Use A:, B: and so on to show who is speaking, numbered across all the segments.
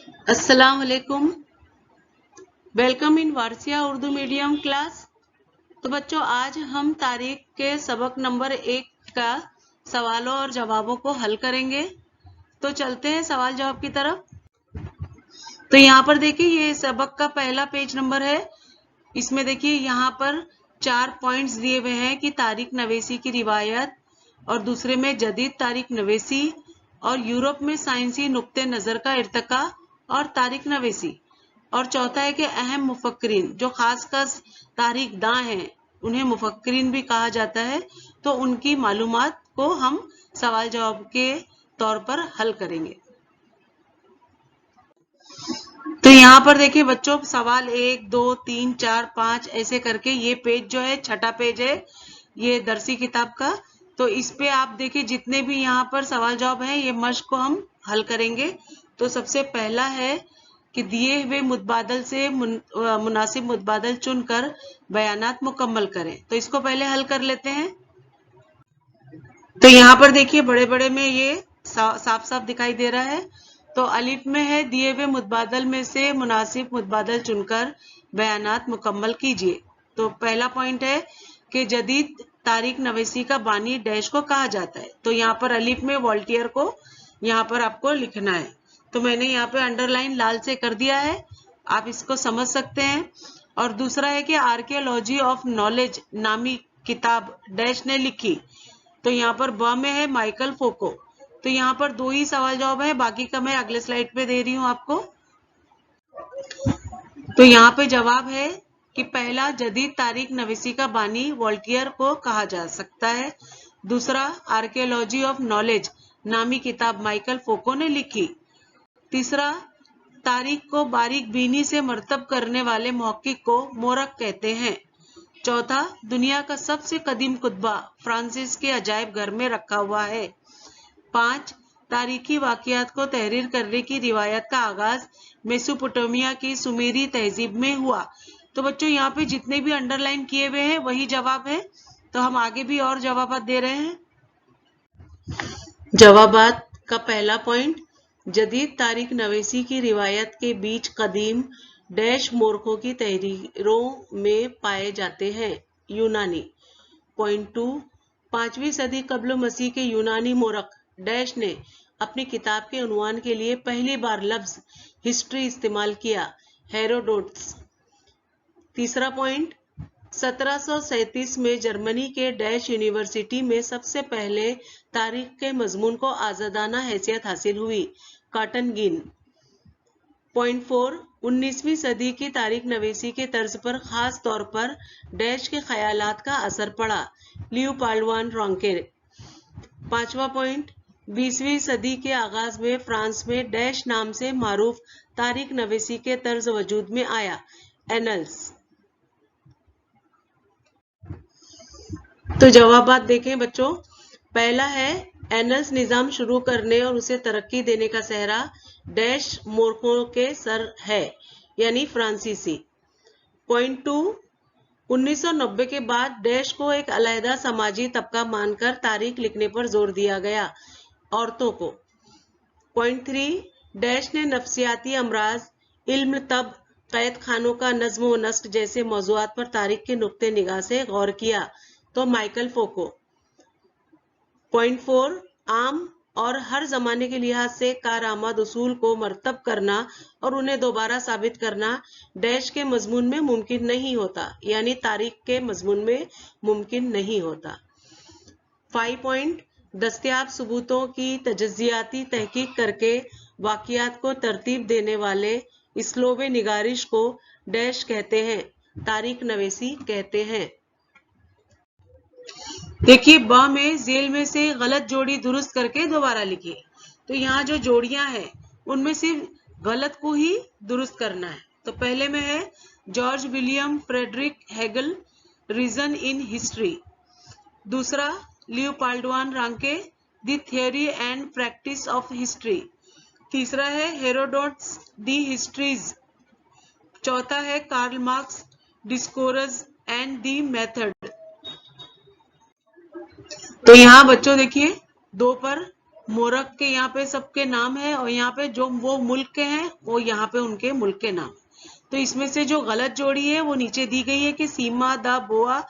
A: अस्सलाम वालेकुम। Welcome in Warsia Urdu medium class. तो बच्चों, आज हम तारीख के सबक नंबर 1 का सवालों और जवाबों को हल करेंगे। तो चलते हैं सवाल जवाब की तरफ। तो यहाँ पर देखिए, ये सबक का पहला पेज नंबर है। इसमें देखिए यहाँ पर 4 पॉइंट्स दिए हुए हैं कि तारीख नवेसी की रिवायत, और दूसरे में जदीद तारीख नवेसी, और यूरोप में साइंसी नुक्ते नजर का इर्तका और तारीख नवेसी, और चौथा है कि अहम मुफक्किरीन जो खास खास तारीख दां हैं, उन्हें मुफक्किरीन भी कहा जाता है। तो उनकी मालूमात को हम सवाल जवाब के तौर पर हल करेंगे। तो यहाँ पर देखिए बच्चों, सवाल 1, 2, 3, 4, 5 ऐसे करके ये पेज जो है छठा पेज है ये दरसी किताब का। तो इस पे आप देखिए जितने भी यहाँ पर सवाल जवाब हैं ये मश्क को हम हल करेंगे। तो सबसे पहला है कि दिए हुए मुतबादल से मुनासिब मुतबादल चुनकर बयानात मुकम्मल करें। तो इसको पहले हल कर लेते हैं। तो यहाँ पर देखिए बड़े बड़े में ये साफ साफ दिखाई दे रहा है। तो अलिफ में है दिए हुए मुतबादल में से मुनासिब मुतबादल चुनकर बयानात मुकम्मल कीजिए। तो पहला पॉइंट है कि जदीद तारीख नवेसी का बानी डैश को कहा जाता है। तो यहाँ पर अलिफ में वॉल्टियर को यहाँ पर आपको लिखना है। तो मैंने यहाँ पे अंडरलाइन लाल से कर दिया है, आप इसको समझ सकते हैं। और दूसरा है कि आर्कियोलॉजी ऑफ नॉलेज नामी किताब डैश ने लिखी। तो यहाँ पर ब में है माइकल फोको। तो यहाँ पर 2 ही सवाल जवाब है, बाकी का मैं अगले स्लाइड पे दे रही हूँ आपको। तो यहाँ पे जवाब है कि पहला, जदीद तारीख नवीसी का बानी वॉल्टियर को कहा जा सकता है। दूसरा, आर्कियोलॉजी ऑफ नॉलेज नामी किताब माइकल फोको ने लिखी। तीसरा, तारीख को बारीक बीनी से मरतब करने वाले मुहक्किक को मोरख कहते हैं। चौथा, दुनिया का सबसे कदीम कुतबा फ्रांसिस के अजायब घर में रखा हुआ है। 5, तारीखी वाकयात को तहरीर करने की रिवायत का आगाज मेसोपोटामिया की सुमेरी तहजीब में हुआ। तो बच्चों, यहाँ पे जितने भी अंडरलाइन किए हुए हैं वही जवाब है। तो हम आगे भी और जवाब दे रहे हैं। जवाबात का पहला पॉइंट, जदीद तारीख नवेसी की रिवायत के बीच कदीम डैश मोरखों की तहरीरों में पाए जाते हैं। यूनानी। पॉइंट 2, 5वीं सदी कब्ल मसीह के यूनानी मोरख डैश ने अपनी किताब के उन्वान के लिए पहली बार लफ्ज हिस्ट्री इस्तेमाल किया। हेरोडोटस। तीसरा पॉइंट, 1737 में जर्मनी के डैश यूनिवर्सिटी में सबसे पहले तारीख के मजमून को आजादाना हैसियत हासिल हुई। Cotton gin. पॉइंट 4, 19वीं सदी की तारीख नवेसी के तर्ज पर खास तौर पर डैश के ख्यालात का असर पड़ा। लियोपाल्ड वान रॉन्के। 5वां पॉइंट, 20वीं सदी के आगाज में फ्रांस में डैश नाम से मारूफ तारीख नवेसी के तर्ज वजूद में आया। एनल्स। तो जवाबात देखें बच्चों। पहला है, एनल्स निजाम शुरू करने और उसे तरक्की देने का सेहरा डैश मूर्खों के सर है, यानी फ्रांसीसी। पॉइंट 2, 1990 के बाद डैश को एक अलहदा समाजी तबका मानकर तारीख लिखने पर जोर दिया गया, औरतों को। पॉइंट 3, डैश ने नफ्सियाती अमराज, इल्म तब, कैद खानों का नज्म व नस्क जैसे मौजूआत पर तारीख के नुक्ते निगाह से गौर किया। तो माइकल फोको। पॉइंट 4, आम और हर जमाने के लिहाज से कारआमद उसूल को मरतब करना और उन्हें दोबारा साबित करना डैश के मजमून में मुमकिन नहीं होता, यानी तारीख के मजमून में मुमकिन नहीं होता। 5 पॉइंट, दस्तयाब सबूतों की तजज़ियाती तहकीक करके वाकयात को तरतीब देने वाले इसलोबे निगारिश को डैश कहते हैं, तारीख नवेसी कहते हैं। देखिए, ब में जेल में से गलत जोड़ी दुरुस्त करके दोबारा लिखिए। तो यहाँ जो जोड़ियां हैं उनमें सिर्फ गलत को ही दुरुस्त करना है। तो पहले में है George William Friedrich Hegel, reason in history. दूसरा, Leopold von Ranke, the theory and practice of history. तीसरा है हेरोडोट्स, दी हिस्ट्रीज। चौथा है Karl Marx, discourse and the method. तो यहाँ बच्चों देखिए 2 पर मोरक के यहाँ पे सबके नाम है, और यहाँ पे जो वो मुल्क के हैं वो यहाँ पे उनके मुल्क के नाम। तो इसमें से जो गलत जोड़ी है वो नीचे दी गई है कि सीमा द बोआ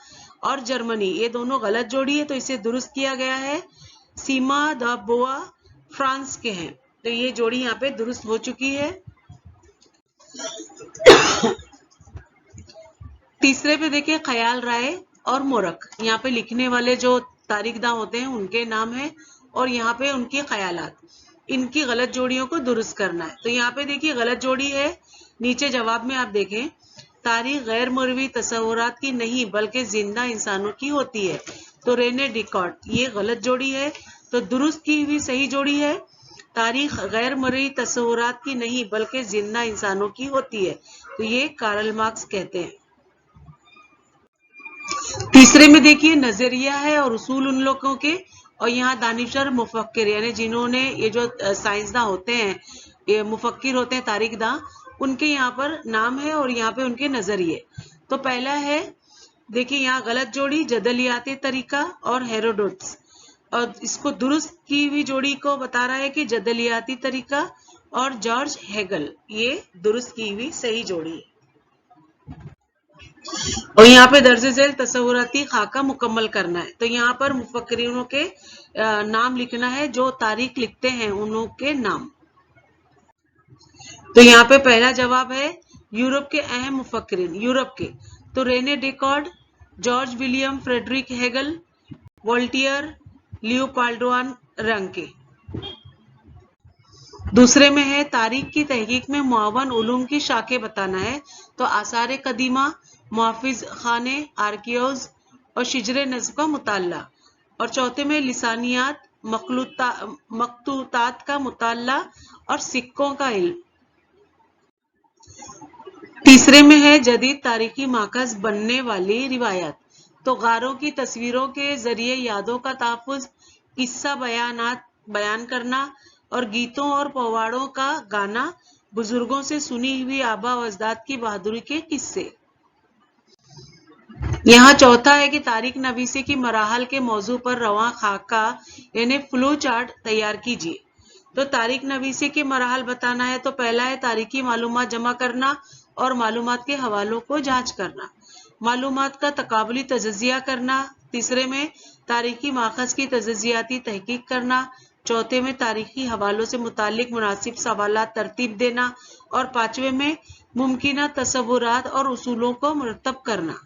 A: और जर्मनी, ये दोनों गलत जोड़ी है, तो इसे दुरुस्त किया गया है। सीमा द बोआ फ्रांस के हैं, तो ये जोड़ी यहाँ पे दुरुस्त हो चुकी है। तीसरे पे देखिए ख्याल राय और मोरक, यहाँ पे लिखने वाले जो तारीखदां होते हैं उनके नाम है, और यहाँ पे उनके ख्यालात, इनकी गलत जोड़ियों को दुरुस्त करना है। तो यहाँ पे देखिए गलत जोड़ी है, नीचे जवाब में आप देखें, तारीख गैर मरवी तस्वुरात की नहीं बल्कि जिंदा इंसानों की होती है, तो रेने डिकॉर्ड, ये गलत जोड़ी है। तो दुरुस्त की हुई सही जोड़ी है, तारीख गैर मरवी तस्वुरात की नहीं बल्कि जिंदा इंसानों की होती है, तो ये कार्ल मार्क्स कहते हैं। तीसरे में देखिए नजरिया है और उसूल उन लोगों के, और यहाँ दानिशवर मुफक्किर यानी जिन्होंने ये जो साइंसदां होते हैं, ये मुफक्किर होते हैं तारीखदां, उनके यहाँ पर नाम है और यहाँ पे उनके नजरिए। तो पहला है देखिए यहाँ गलत जोड़ी जदलियाती तरीका और हेरोडोट्स, और इसको दुरुस्त की हुई जोड़ी को बता रहा है कि जदलियाती तरीका और जॉर्ज हेगल, ये दुरुस्त की हुई सही जोड़ी है। और यहाँ पे दर्ज झेल तस्वुराती खाका मुकम्मल करना है, तो यहाँ पर मुफक्किरीनों के नाम लिखना है, जो तारीख लिखते हैं उन्हों के नाम। तो यहाँ पे पहला जवाब है यूरोप के अहम मुफक्किरीन, यूरोप के, तो Rene Descartes, George William Friedrich Hegel, Voltaire, Leopold von Ranke. दूसरे में है तारीख की तहकीक में मुआवन उलूम की शाखें बताना है, तो आसार कदीमा, मुहाफिज खाने, आर्कियोज और शिजरे नज्म का मुताला। और चौथे में लिसानियात, मखतूतात का मुताला और सिक्कों का इल्म। तीसरे में है जदीद तारीखी माकज बनने वाली रिवायत, तो गारों की तस्वीरों के जरिए यादों का तहफ़्फ़ुज़, किस्सा बयान करना और गीतों और पवाड़ों का गाना, बुजुर्गों से सुनी हुई आबा व अजदाद की बहादुरी के किस्से। यहाँ चौथा है कि तारीख नवीसी की मराहल के मौजू पर रवां खाका यानी फ्लो चार्ट तैयार कीजिए। तो तारीख नवीसी के मराहल बताना है, तो पहला है तारीखी मालूमात जमा करना और मालूमात के हवालों को जांच करना, मालूमात का तकाबुली तजज़िया करना, तीसरे में तारीखी माखज़ की तजज़ियाती तहकीक करना, चौथे में तारीखी हवालों से मुतालिक मुनासिब सवालात तरतीब देना, और पांचवे में मुमकिना तसव्वुरात और उसूलों को मुरतब करना।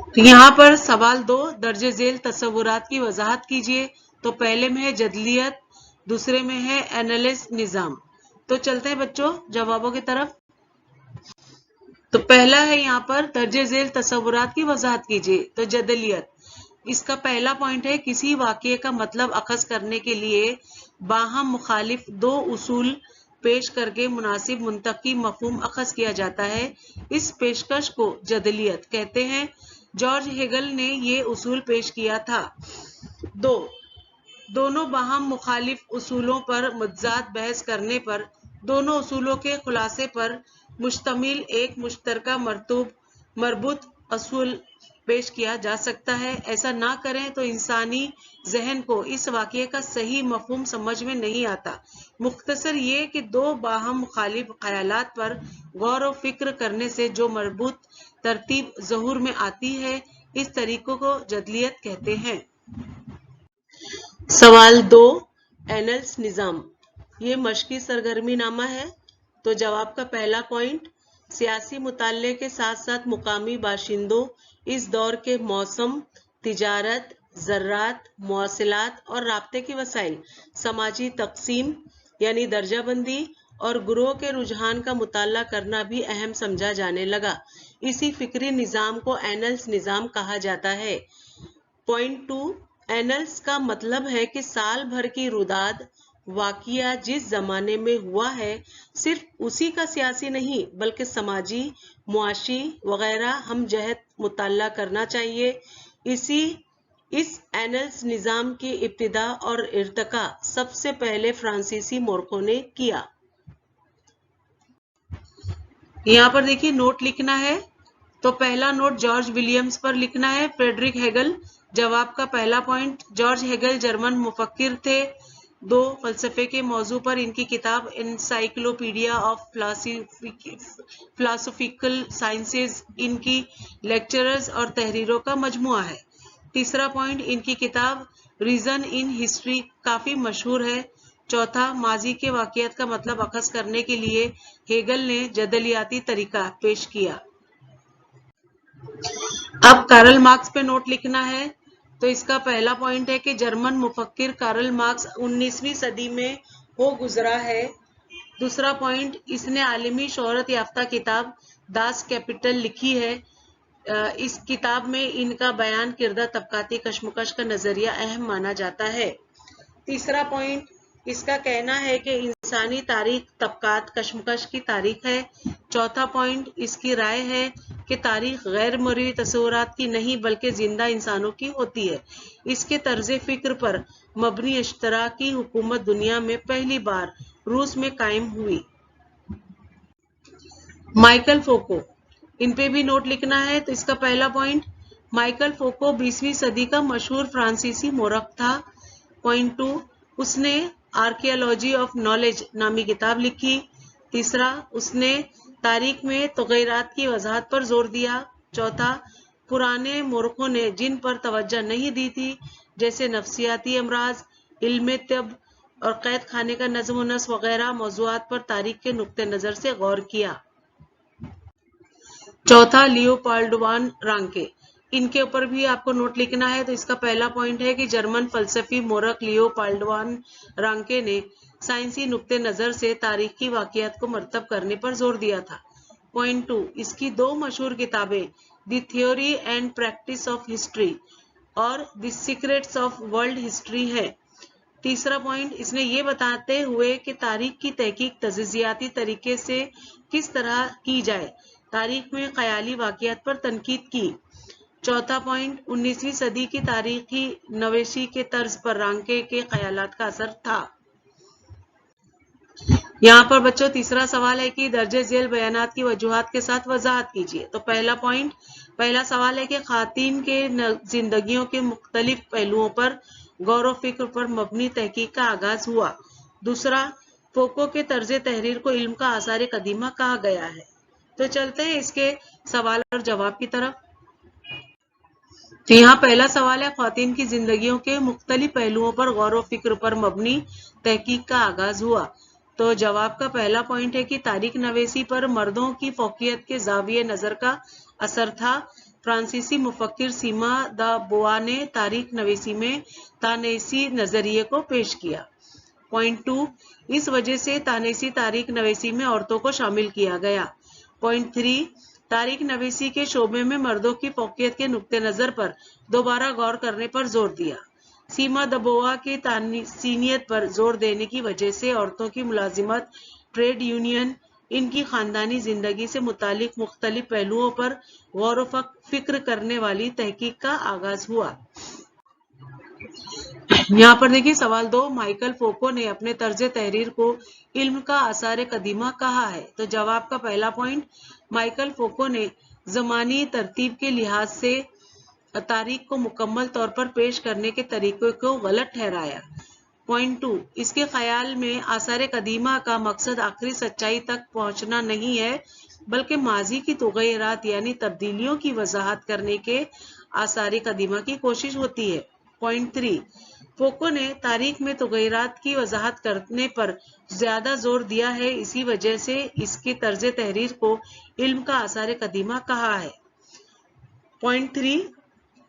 A: तो यहाँ पर सवाल 2 दर्जे झेल तस्वुरात की वजाहत कीजिए। तो पहले में है जदलियत, दूसरे में है एनालिस्ट निजाम। तो चलते हैं बच्चों जवाबों की तरफ। तो पहला है यहाँ पर दर्जे झेल तस्वुरात की वजाहत कीजिए, तो जदलियत, इसका पहला पॉइंट है किसी वाक़ये का मतलब अखज़ करने के लिए बाहम मुखालिफ 2 उसूल पेश करके मुनासिब मुंतकी मफहूम अखज़ किया जाता है, इस पेशकश को जदलियत कहते हैं। जॉर्ज हेगल ने ये उसूल पेश किया था। 2 दोनों बाहम मुखालिफ उसूलों पर मुतज़ाद बहस करने पर दोनों उसूलों के खुलासे पर मुश्तमिल एक मुश्तरका मरबूत असूल पेश किया जा सकता है। ऐसा ना करें तो इंसानी जहन को इस वाक़ये का सही मफहूम समझ में नहीं आता। मुख्तसर ये कि 2 बाहम मुखालिफ ख्यालात पर गौर व फिक्र करने से जो मरबूत तरतीब ज़हूर में आती है, इस तरीक़ों को जदलियत कहते हैं। सवाल 2 एनल्स निज़ाम, ये मशक़ी सरगर्मी नामा है। तो जवाब का पहला पॉइंट, सियासी मुताले के साथ साथ मुकामी बाशिंदों इस दौर के मौसम, तिजारत, ज़रात, मौसिलात और राब्ते के वसाइल, समाजी तकसीम यानी दर्जाबंदी और गुरोह के रुझान का मुताला करना भी अहम समझा जाने लगा। इसी फिक्री निज़ाम को एनल्स निज़ाम कहा जाता है। पॉइंट 2, एनल्स का मतलब है कि साल भर की रुदाद वाक़िया जिस जमाने में हुआ है, सिर्फ उसी का सियासी नहीं बल्कि समाजी, मुआशी वगैरह हम जहत मुताला करना चाहिए। इस एनल्स निज़ाम की इब्तिदा और इर्तका सबसे पहले फ्रांसीसी मोरखों ने किया। यहाँ पर देखिए नोट लिखना है। तो पहला नोट जॉर्ज विलियम्स पर लिखना है, फ्रेडरिक हेगल जवाब का पहला पॉइंट, जॉर्ज हेगल जर्मन मुफक्किर थे। 2, फलसफे के मौजू पर इनकी किताब एनसाइक्लोपीडिया ऑफ फिलोसॉफिकल साइंसेज इनकी लेक्चरर्स और तहरीरों का मजमुआ है। तीसरा पॉइंट, इनकी किताब रीजन इन हिस्ट्री काफी मशहूर है। चौथा, माजी के वाकयात का मतलब अखज़ करने के लिए हेगल ने जदलियाती तरीका पेश किया। अब कार्ल मार्क्स पे नोट लिखना है। तो इसका पहला पॉइंट है कि जर्मन मुफक्किर कार्ल मार्क्स 19वीं सदी में हो गुजरा है। दूसरा पॉइंट, इसने आलमी शोहरत याफ्ता किताब दास कैपिटल लिखी है। इस किताब में इनका बयान किरदा तबकाती कशमकश का नजरिया अहम माना जाता है। तीसरा पॉइंट, इसका कहना है कि इंसानी तारीख तबकात कशमकश की तारीख है। चौथा पॉइंट, इसकी राय है कि तारीख गैर मरवी तस्वुरात की नहीं बल्कि जिंदा इंसानों की होती है। इसके तर्ज फिक्र पर मबनी इश्तराकी हुकूमत दुनिया में पहली बार रूस में कायम हुई। माइकल फोको, इन पे भी नोट लिखना है। तो इसका पहला पॉइंट, माइकल फोको 20वीं सदी का मशहूर फ्रांसीसी मोरख था। पॉइंट 2, उसने आर्कियोलॉजी ऑफ नॉलेज नामी किताब लिखी। तीसरा, उसने तारीख में तग़य्युरात की वजाहत पर जोर दिया। चौथा, पुराने मोरखों ने जिन पर तवज्जो नहीं दी थी, जैसे नफ्सियाती अमराज, इल्म तब और कैद खाने का नज़्म व नस्र वगैरह मौज़ूआत पर तारीख के नुक्ते नज़र से गौर किया। चौथा, लियोपोल्ड वान रांके, इनके ऊपर भी आपको नोट लिखना है। तो इसका पहला पॉइंट है कि जर्मन फलसफी मोरख लियोपोल्ड वान रांके ने साइंसी नुक्ते नजर से तारीखी वाकयात को मरतब करने पर जोर दिया था। पॉइंट 2, इसकी 2 मशहूर किताबें the theory and practice of history और the secrets of world history है। तीसरा पॉइंट, इसने ये बताते हुए कि तारीख की तहकीक तजज़ियाती तरीके से किस तरह की जाए, तारीख में ख्याली वाकयात पर तनकीद की। चौथा पॉइंट, 19वीं सदी की तारीखी नवेशी के तर्ज पर रांके के ख्यालात का असर था। यहाँ पर बच्चों तीसरा सवाल है कि दर्जे झेल बयानात की वजूहात के साथ वजाहत कीजिए। तो पहला सवाल है कि खातिन के जिंदगियों के मुख्तलिफ पहलुओं पर गौर व फिक्र पर मबनी तहकीक का आगाज हुआ। दूसरा, फोको के तर्ज तहरीर को इल्म का आसार कदीमा कहा गया है। तो चलते हैं इसके सवाल और जवाब की तरफ। तो यहाँ पहला सवाल है, ख्वातीन की जिंदगियों के मुख्तलिफ पहलुओं पर गौर व फिक्र पर मबनी तहकीक का आगाज हुआ। तो जवाब का पहला पॉइंट है कि तारीख नवेसी पर मर्दों की फौकियत के जाविये नजर का असर था। फ्रांसीसी मुफक्किर सीमा द बोआ ने तारीख नवेसी में तानेसी नजरिए को पेश किया। पॉइंट 2, इस वजह से तानेसी तारीख नवेसी में औरतों को शामिल किया गया। पॉइंट 3, तारीख नवीसी के शोबे में मर्दों की फौकियत के नुक्ते नजर पर दोबारा गौर करने पर जोर दिया। सीमा दबोआ की तानीसियत पर जोर देने की वजह से औरतों की मुलाजिमत, ट्रेड यूनियन, इनकी खानदानी जिंदगी से मुतालिक मुख्तलिफ पहलुओं पर गौर व फिक्र करने वाली तहकीक का आगाज हुआ। यहाँ पर देखिए सवाल 2, माइकल फोको ने अपने तर्ज तहरीर को इल्म का आसार कदीमा कहा है। तो जवाब का पहला पॉइंट, माइकल फोको ने जमानी तरतीब के लिहाज से तारीख को मुकम्मल तौर पर पेश करने के तरीके को गलत ठहराया। पॉइंट 2, इसके ख्याल में आसार कदीमा का मकसद आखिरी सच्चाई तक पहुंचना नहीं है, बल्कि माजी की तग़य्युरात यानी तब्दीलियों की वजाहत करने के आसार कदीमा की कोशिश होती है। पॉइंट 3, फोको ने तारीख में तग़य्युरात की वजाहत करने पर ज्यादा जोर दिया है, इसी वजह से इसके तर्ज तहरीर को इल्म का आसार कदीमा कहा है। पॉइंट 3,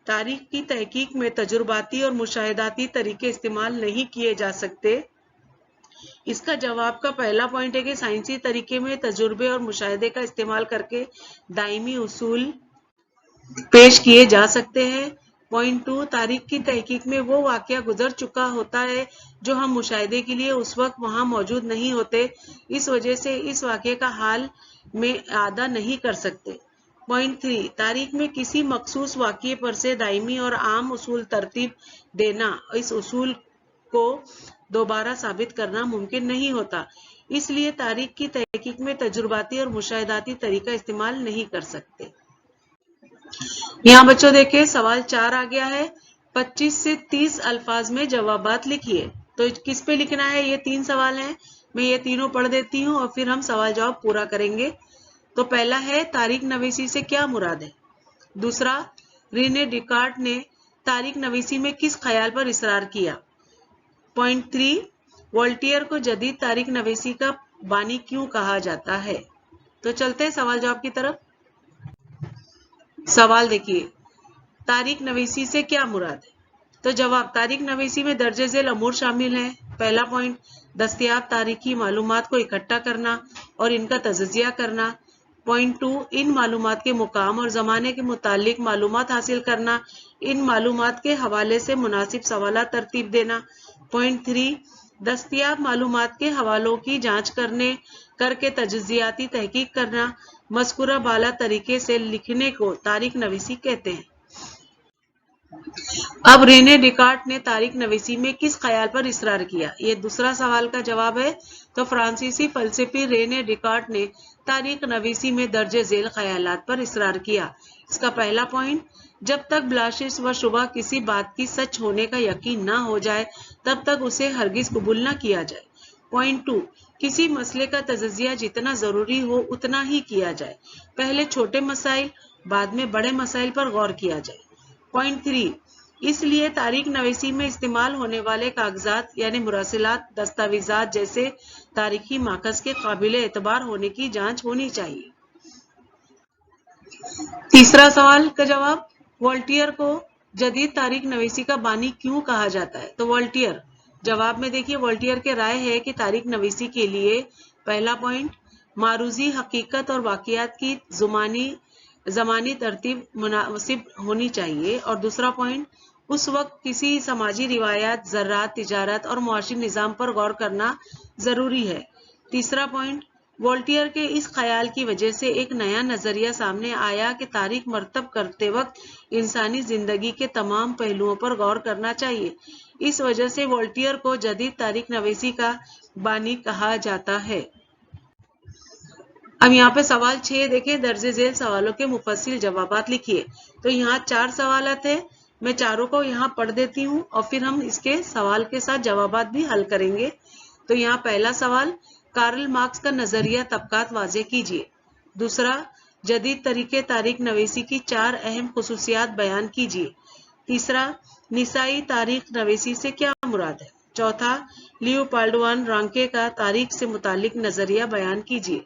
A: तारीख की तहकीक में तजुर्बाती और मुशाहिदाती तरीके इस्तेमाल नहीं किए जा सकते। इसका जवाब का पहला पॉइंट है कि साइंसी तरीके में तजुर्बे और मुशाहिदे का इस्तेमाल करके दायमी उसूल पेश किए जा सकते हैं। पॉइंट 2, तारीख की तहकीक में वो वाकया गुजर चुका होता है जो हम मुशाहिदे के लिए उस वक्त वहां मौजूद नहीं होते, इस वजह से इस वाकये का हाल में आदा नहीं कर सकते। पॉइंट 3, तारीख में किसी मखसूस वाकये पर से दायमी और आम उसूल तरतीब देना, इस उसूल को दोबारा साबित करना मुमकिन नहीं होता, इसलिए तारीख की तहकीक में तजुर्बाती और मुशाहिदाती तरीका इस्तेमाल नहीं कर सकते। यहाँ बच्चों देखिए सवाल 4 आ गया है 25 से 30 अल्फाज में जवाबात लिखिए। तो किस पे लिखना है? ये 3 सवाल हैं, मैं ये तीनों पढ़ देती हूँ और फिर हम सवाल जवाब पूरा करेंगे। तो पहला है तारिक नवीसी से क्या मुराद है। दूसरा, रेने डिकार्ट ने तारिक नवीसी में किस ख्याल पर इसरार किया। पॉइंट 3, वोल्टियर को जदीद तारिक नवीसी का बानी क्यों कहा जाता है। तो चलते हैं सवाल जवाब की तरफ। सवाल देखिए, तारिक नवीसी से क्या मुराद है। तो जवाब, तारिक नवीसी में दर्जे झेल अमूर शामिल हैं। पहला पॉइंट, दस्तयाब तारीखी मालूमात को इकट्ठा करना और इनका तजज़िया करना। पॉइंट 2, इन मालूमात के मुकाम और ज़माने के मुतालिक मालूमात हासिल करना, इन मालूमात के हवाले से मुनासिब सवालात तरतीब देना। पॉइंट 3, दस्तयाब मालूमात के हवालों की जांच करके तजज़ियाती तहकीक करना। मज़कूरा बाला तरीके से लिखने को तारिक नवीसी कहते हैं। अब रेने डिकार्ट ने तारिक नवीसी में किस ख्याल पर इसरार किया, ये दूसरा सवाल का जवाब है। तो फ्रांसीसी फलसफी रेने डिकार्ट ने तारिक नवीसी में दर्जे झेल ख्यालात पर इसरार किया। इसका पहला पॉइंट, जब तक बिलाशिश व शुबा किसी बात की सच होने का यकीन ना हो जाए तब तक उसे हरगिज कबूल न किया जाए। पॉइंट 2, किसी मसले का तजज़िया जितना जरूरी हो उतना ही किया जाए, पहले छोटे मसाइल बाद में बड़े मसाइल पर गौर किया जाए। पॉइंट 3, इसलिए तारिक नवीसी में इस्तेमाल होने वाले कागजात यानी मुरासिलात, दस्तावेजात जैसे तारीखी माकस के काबिले एतबार होने की जांच होनी चाहिए। तीसरा सवाल का जवाब, वोल्टियर को जदीद तारिक नवीसी का बानी क्यों कहा जाता है। तो वोल्टियर, जवाब में देखिए, वोल्टियर के राय है कि तारिक नवीसी के लिए पहला पॉइंट, मारूजी हकीकत और वाक़ियात की ज़मानी तरतीब मुनासिब होनी चाहिए, और दूसरा पॉइंट, उस वक्त किसी समाजी रिवायात, ज़रात, तिजारत और मुआशी निज़ाम पर गौर करना ज़रूरी है। तीसरा पॉइंट, वोल्टियर के इस ख्याल की वजह से एक नया नजरिया सामने आया कि तारीख मरतब करते वक्त इंसानी जिंदगी के तमाम पहलुओं पर गौर करना चाहिए। इस वजह से वोल्टियर को जदीद तारिक नवीसी का बानी कहा जाता है। अब यहाँ पे सवाल 6 देखें, दर्जे झेल सवालों के मुफस्सिल जवाबात लिखिए। तो यहाँ 4 सवाल थे, मैं चारों को यहाँ पढ़ देती हूँ और फिर हम इसके सवाल के साथ जवाबात भी हल करेंगे। तो यहाँ पहला सवाल, कार्ल मार्क्स का नजरिया तबकात वाज़े कीजिए। दूसरा, जदीद तरीके तारिक नवीसी की 4 अहम खुसूसियात बयान कीजिए। तीसरा, निसाई तारिक नवीसी से क्या मुराद है। चौथा, लियोपाल्ड वान रांके का तारीख से मुतालिक नजरिया बयान कीजिए।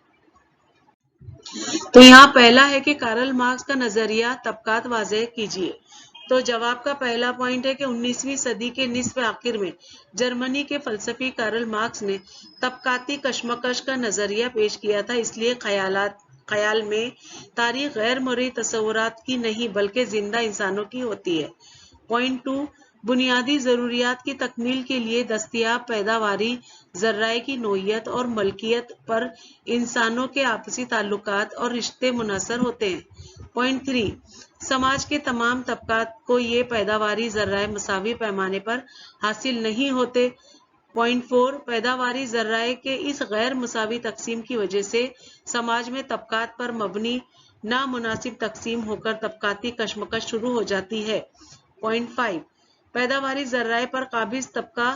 A: तो यहाँ पहला है कि कार्ल मार्क्स का नजरिया तबकात वाज़े कीजिए। तो जवाब का पहला पॉइंट है कि 19वीं सदी के निस्फ आखिर में जर्मनी के फलसफी कार्ल मार्क्स ने तबकाती कशमकश का नजरिया पेश किया था। इसलिए ख्याल में तारीख गैर मर्ई तस्वुरात की नहीं बल्कि जिंदा इंसानों की होती है। पॉइंट 2, बुनियादी जरूरियात की तकमील के लिए दस्तयाब पैदावारी, जर्राए की नोयत और मलकियत पर इंसानों के आपसी ताल्लुकात और रिश्ते मुनहसर होते हैं। पॉइंट 3, समाज के तमाम तबकात को ये पैदावारी जर्राए मसावी पैमाने पर हासिल नहीं होते। पॉइंट 4, पैदावारी जर्राए के इस गैर मुसावी तकसीम की वजह से समाज में तबकात पर मबनी नामुनासिब तकसीम होकर तबकाती कशमकश शुरू हो जाती है। पॉइंट 5, पैदावारी जर्राए पर काबिज तबका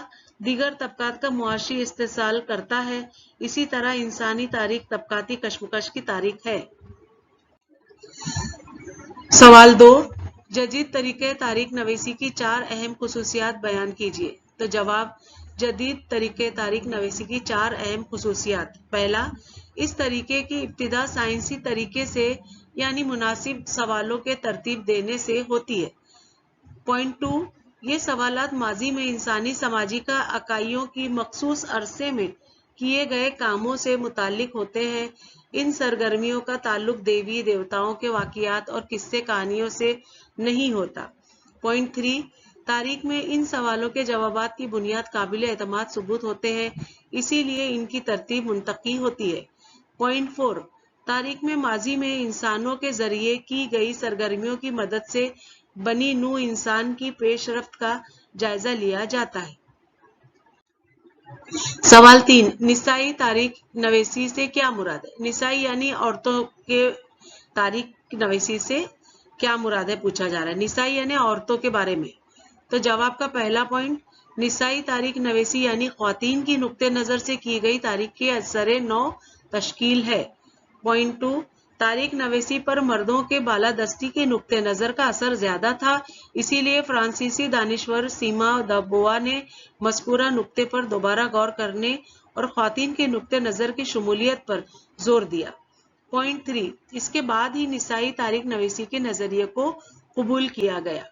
A: दीगर तबकात का मुआशी इस्तेसाल करता है। इसी तरह इंसानी तारीख तबकाती कशमकश की तारीख है। सवाल 2, जदीद तरीके तारिक नवीसी की 4 अहम खुसूसियात बयान कीजिए। तो जवाब, जदीद तरीके तारिक नवीसी की 4 अहम खुसूसियात। पहला, इस तरीके की इब्तिदा साइंसी तरीके से यानी मुनासिब सवालों के तरतीब देने से होती है। पॉइंट 2, ये सवालात माजी में इंसानी समाजी का अकाइयों की मखसूस अरसे में किए गए कामों से मुताल्लिक होते हैं। इन सरगर्मियों का ताल्लुक देवी देवताओं के वाकियात और किस्से कहानियों से नहीं होता। पॉइंट 3, तारीख में इन सवालों के जवाबात की बुनियाद काबिले एतमाद सबूत होते हैं, इसीलिए इनकी तरतीब मुंतकी होती है। पॉइंट 4, तारीख में माजी में इंसानों के जरिए की गई सरगर्मियों की मदद से बनी नू इंसान की पेशरफ्त का जायजा लिया जाता है। सवाल 3, निसाई तारिक नवीसी से क्या मुराद है। निसाई यानी औरतों के तारिक नवीसी से क्या मुराद है पूछा जा रहा है। निसाई यानी औरतों के बारे में। तो जवाब का पहला पॉइंट निसाई तारीख नवेसी यानी ख्वातीन की नुक्ते नजर से की गई तारीख के असर नौ तश्कील है। पॉइंट 2 तारीख नवेसी पर मर्दों के बालादस्ती के नुक्ते नजर का असर ज्यादा था, इसीलिए फ्रांसीसी दानिश्वर सीमा दबोआ ने मज़कूरा नुक्ते पर दोबारा गौर करने और ख्वातीन के नुक्ते नजर की शमूलियत पर जोर दिया। पॉइंट 3 इसके बाद ही निसाई तारीख नवेसी के नजरिए को कबूल किया गया।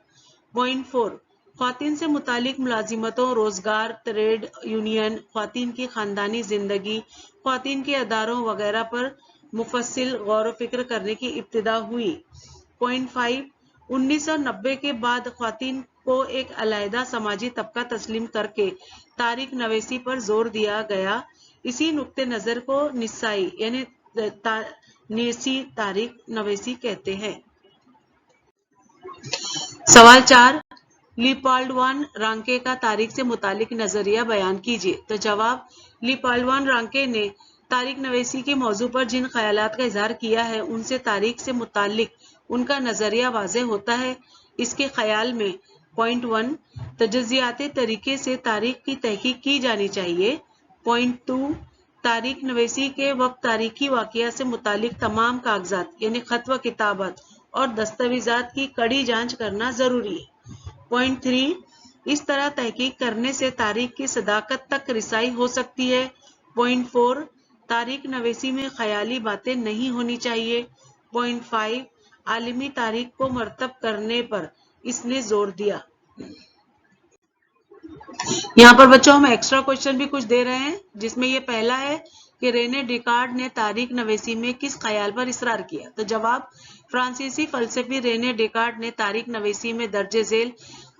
A: पॉइंट 4 ख्वातीन से मुतालिक मुलाजिमतों, रोजगार, ट्रेड यूनियन, ख्वातीन की खानदानी जिंदगी, ख्वातीन के अदारों वगैरह पर मुफस्सिल गौर फिक्र करने की इब्तिदा हुई। पॉइंट 5 1990 के बाद ख्वातीन को एक अलहदा समाजी तबका तस्लीम करके तारीख नवेसी पर जोर दिया गया। इसी नुक्ते नजर को निसाई यानी निसी तारीख नवेसी कहते हैं। सवाल 4 लीपाल्ड वान रांके का तारीख से मुतालिक नजरिया बयान कीजिए। तो जवाब लीपाल्ड वान रांके ने तारीख नवेसी के मौजू पर जिन ख्यालात का इजहार किया है उनसे तारीख से मुतालिक उनका नजरिया वाज़े होता है। इसके ख्याल में पॉइंट 1 तजज़ियाती तरीके से तारीख की तहकीक की जानी चाहिए। पॉइंट 2 तारीख नवेसी के वक्त तारीखी वाक़या से मुतालिक तमाम कागजात यानी खत व किताबत और दस्तावेजात की कड़ी जांच करना जरूरी है। पॉइंट 3 इस तरह तहकीक करने से तारीख की सदाकत तक रिसाई हो सकती है। पॉइंट 4 तारीख नवेसी में ख्याली बातें नहीं होनी चाहिए। पॉइंट 5 आलमी तारीख को मरतब करने पर इसने जोर दिया। यहाँ पर बच्चों हम एक्स्ट्रा क्वेश्चन भी कुछ दे रहे हैं, जिसमें ये पहला है कि रेने डिकार्ड ने तारीख नवेसी में किस ख्याल पर इसरार किया। तो जवाब फ्रांसीसी फलसफी रेने डिकार्ड ने तारीख नवेसी में दर्जे झेल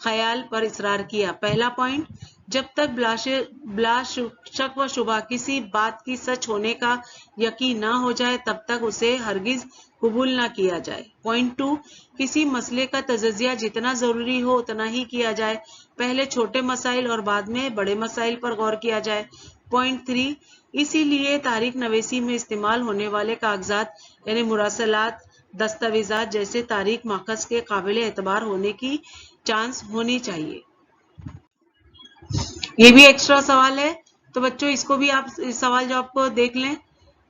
A: ख्याल पर इसरार किया। पहला पॉइंट जब तक बिला शक व शुबा किसी बात की सच होने का यकीन ना हो जाए तब तक उसे हरगिज कबूल ना किया जाए। पॉइंट 2 किसी मसले का तजज़िया जितना जरूरी हो उतना ही किया जाए, पहले छोटे मसाइल और बाद में बड़े मसाइल पर गौर किया जाए। पॉइंट 3 इसीलिए तारीख नवेसी में इस्तेमाल होने वाले कागजात यानी मुरासलात, दस्तावेजात जैसे तारीख माखज के काबिल एतबार होने की चांस होनी चाहिए। ये भी एक्स्ट्रा सवाल है, तो बच्चों इसको भी आप इस सवाल जवाब को देख लें।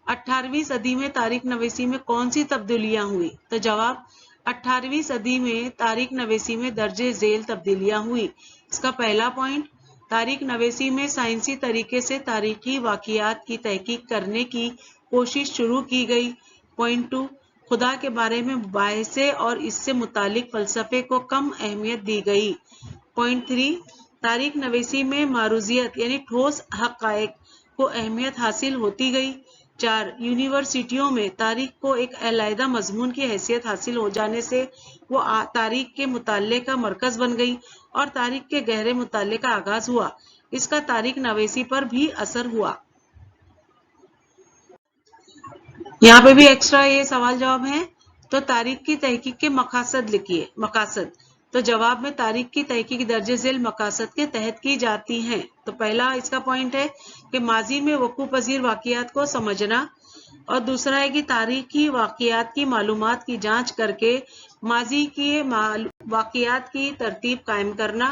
A: 18वीं सदी में तारीख नवेसी में कौन सी तब्दीलियां हुई। तो जवाब 18वीं सदी में तारीख नवेसी में दर्जे झेल तब्दीलियां हुई। इसका पहला पॉइंट तारीख नवेसी में साइंसी तरीके से तारीखी वाक़ियात की तहकीक करने की कोशिश शुरू की गई। पॉइंट 2 खुदा के बारे में बाहसे और इससे मुतालिक फलसफे को कम अहमियत दी गई। पॉइंट 3 तारीख नवेसी में मारूजियत यानी ठोस हक़ाइक़ को अहमियत हासिल होती गई। 4 यूनिवर्सिटियों में तारीख को एक अलहदा मजमून की हैसियत हासिल हो जाने से वो तारीख के मुताले का मरकज बन गई और तारीख के गहरे मुताले का आगाज हुआ। इसका तारीख नवेसी पर भी असर हुआ। यहाँ पे भी एक्स्ट्रा ये सवाल जवाब है। तो तारीख की तहकीक के मकासद लिखिए। मकासद तो जवाब में तारीख की तहकीक दर्जे झेल मकासद के तहत की जाती हैं। तो पहला इसका पॉइंट है कि माजी में वकूअ पजीर वाक़ियात को समझना, और दूसरा है कि तारीखी वाक़ियात की मालूमात की जांच करके माजी के वाक़ियात की तरतीब कायम करना।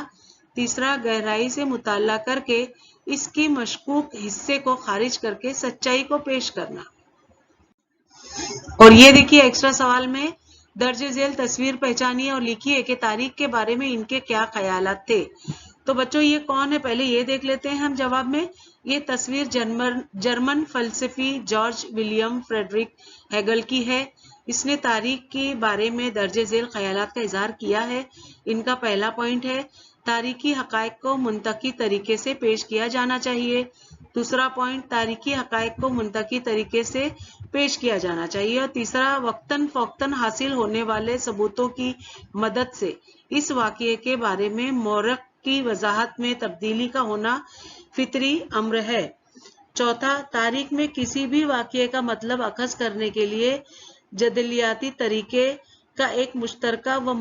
A: तीसरा गहराई से मुताला करके इसकी मशकूक हिस्से को खारिज करके सच्चाई को पेश करना। और ये देखिए एक्स्ट्रा सवाल में दर्जे झेल तस्वीर पहचानिए और लिखिए कि तारीख के बारे में इनके क्या ख्यालात थे। तो बच्चों ये कौन है पहले ये देख लेते हैं हम जवाब में। ये तस्वीर जर्मन फलसफी जॉर्ज विलियम फ्रेडरिक हेगल की है। इसने तारीख के बारे में दर्जे झेल ख्यालात का इजहार किया है। इनका पहला पॉइंट है तारीखी हक़ाइक़ को मुंतकी तरीके से पेश किया जाना चाहिए। दूसरा पॉइंट तारीखी हक़ाइक़ को मुंतकी तरीके से पेश किया जाना चाहिए। और तीसरा वक्तन फ़ौक्तन हासिल होने वाले सबूतों की मदद से इस वाक़ये के बारे में मौरख की वजाहत में तब्दीली का होना फितरी अम्र है। चौथा तारीख में किसी भी वाक़ये का मतलब अखज़ करने के लिए जदलियाती तरीके का एक मुश्तरका व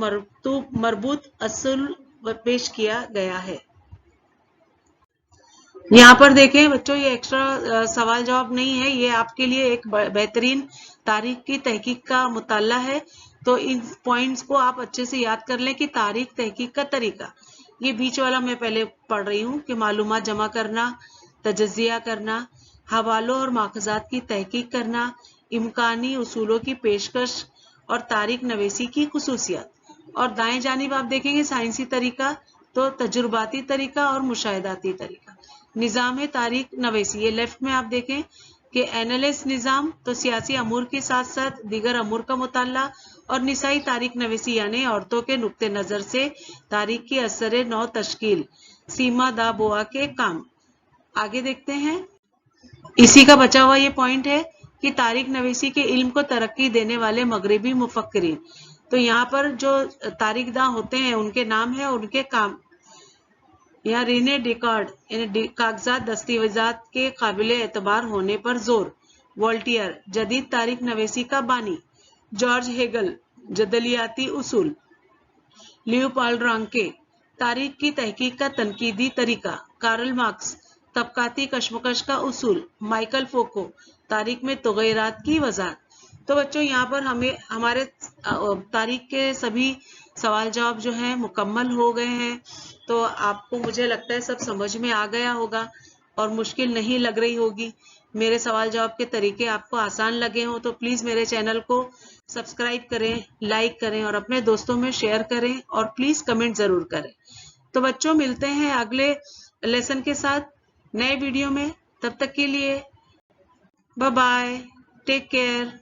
A: मरबूत असूल पेश किया गया है। यहाँ पर देखें बच्चों ये एक्स्ट्रा सवाल जवाब नहीं है, ये आपके लिए एक बेहतरीन तारीख की तहकीक का मुताला है। तो इन पॉइंट्स को आप अच्छे से याद कर लें कि तारीख तहकीक का तरीका ये बीच वाला मैं पहले पढ़ रही हूँ कि मालूमात जमा करना, तजज़िया करना, हवालों और माखज़ात की तहकीक करना, इम्कानी उसूलों की पेशकश और तारीख नवेसी की खुसूसियात। और दाएं जानिब आप देखेंगे साइंसी तरीका, तो तजुर्बाती तरीका और मुशाहिदाती तरीका। निज़ाम तारीख नवेसी, ये लेफ्ट में आप देखें कि एनालिस निज़ाम, तो सियासी अमूर के साथ साथ दीगर अमूर का मुताला, और निसाई तारीख नवेसी यानी औरतों के नुक्ते नज़र से तारीख की असर नौ तश्कील, सीमा दा बोआ के काम। आगे देखते हैं, इसी का बचा हुआ ये पॉइंट है कि तारीख नवीसी के इल्म को तरक्की देने वाले मगरबी मुफक्किरीन। तो यहाँ पर जो तारीखदां होते हैं उनके नाम है, उनके काम। यहाँ रीने डिकॉर्ड यानी कागजात दस्तावेजात के काबिल एतबार होने पर जोर। वोल्टियर जदीद तारीख नवीसी का बानी। जॉर्ज हेगल जदलियाती उसूल। लियोपोल्ड रांके तारीख की तहकीक का तनकीदी तरीका। कार्ल मार्क्स तबकाती कशमकश का उसूल। माइकल फोको तारीख में तगैरात की वजाहत। तो बच्चों यहाँ पर हमें हमारे तारीख के सभी सवाल जवाब जो हैं मुकम्मल हो गए हैं। तो आपको मुझे लगता है सब समझ में आ गया होगा और मुश्किल नहीं लग रही होगी। मेरे सवाल जवाब के तरीके आपको आसान लगे हों तो प्लीज़ मेरे चैनल को सब्सक्राइब करें, लाइक करें और अपने दोस्तों में शेयर करें और प्लीज़ कमेंट ज़रूर करें। तो बच्चों मिलते हैं अगले लेसन के साथ नए वीडियो में। तब तक के लिए बाय बाय, टेक केयर।